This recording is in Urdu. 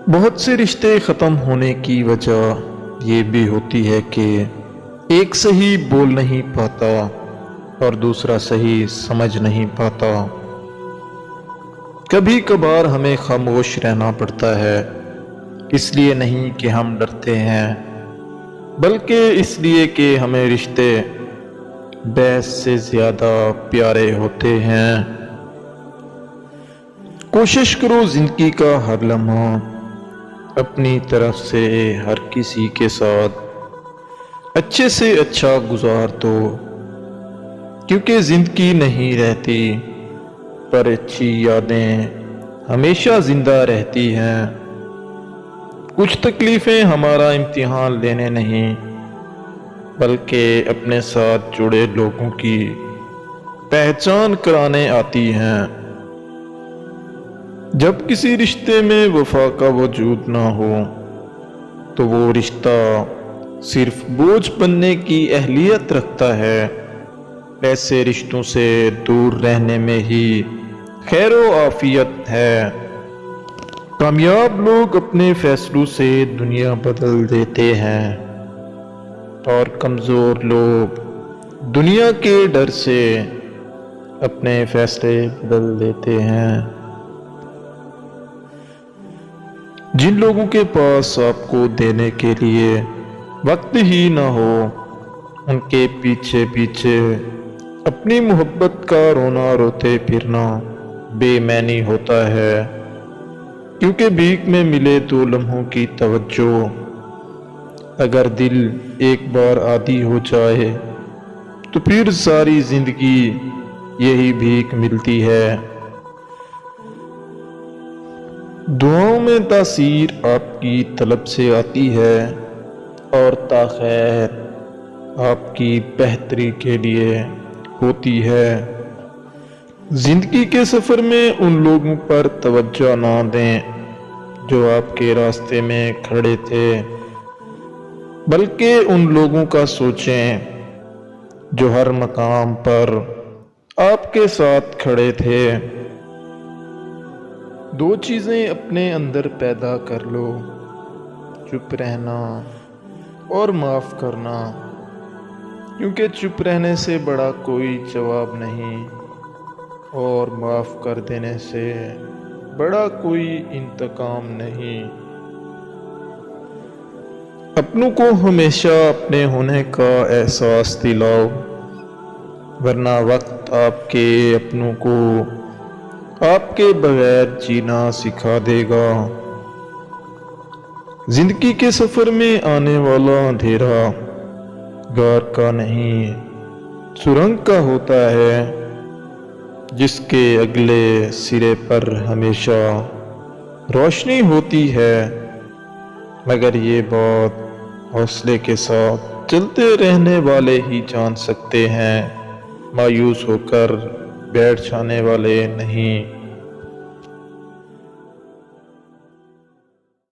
بہت سے رشتے ختم ہونے کی وجہ یہ بھی ہوتی ہے کہ ایک صحیح بول نہیں پاتا اور دوسرا صحیح سمجھ نہیں پاتا۔ کبھی کبھار ہمیں خاموش رہنا پڑتا ہے، اس لیے نہیں کہ ہم ڈرتے ہیں، بلکہ اس لیے کہ ہمیں رشتے بحث سے زیادہ پیارے ہوتے ہیں۔ کوشش کرو زندگی کا ہر لمحہ اپنی طرف سے ہر کسی کے ساتھ اچھے سے اچھا گزار دو، کیونکہ زندگی نہیں رہتی پر اچھی یادیں ہمیشہ زندہ رہتی ہیں۔ کچھ تکلیفیں ہمارا امتحان لینے نہیں بلکہ اپنے ساتھ جڑے لوگوں کی پہچان کرانے آتی ہیں۔ جب کسی رشتے میں وفا کا وجود نہ ہو تو وہ رشتہ صرف بوجھ بننے کی اہلیت رکھتا ہے۔ ایسے رشتوں سے دور رہنے میں ہی خیر و عافیت ہے۔ کامیاب لوگ اپنے فیصلوں سے دنیا بدل دیتے ہیں اور کمزور لوگ دنیا کے ڈر سے اپنے فیصلے بدل دیتے ہیں۔ جن لوگوں کے پاس آپ کو دینے کے لیے وقت ہی نہ ہو، ان کے پیچھے پیچھے اپنی محبت کا رونا روتے پھرنا بے معنی ہوتا ہے، کیونکہ بھیک میں ملے دو لمحوں کی توجہ اگر دل ایک بار عادی ہو جائے تو پھر ساری زندگی یہی بھیک ملتی ہے۔ دعاؤں میں تاثیر آپ کی طلب سے آتی ہے اور تاخیر آپ کی بہتری کے لیے ہوتی ہے۔ زندگی کے سفر میں ان لوگوں پر توجہ نہ دیں جو آپ کے راستے میں کھڑے تھے، بلکہ ان لوگوں کا سوچیں جو ہر مقام پر آپ کے ساتھ کھڑے تھے۔ دو چیزیں اپنے اندر پیدا کر لو، چپ رہنا اور معاف کرنا، کیونکہ چپ رہنے سے بڑا کوئی جواب نہیں اور معاف کر دینے سے بڑا کوئی انتقام نہیں۔ اپنوں کو ہمیشہ اپنے ہونے کا احساس دلاؤ، ورنہ وقت آپ کے اپنوں کو آپ کے بغیر جینا سکھا دے گا۔ زندگی کے سفر میں آنے والا اندھیرا غار کا نہیں سرنگ کا ہوتا ہے، جس کے اگلے سرے پر ہمیشہ روشنی ہوتی ہے، مگر یہ بات حوصلے کے ساتھ چلتے رہنے والے ہی جان سکتے ہیں، مایوس ہو کر بیٹھ جانے والے نہیں۔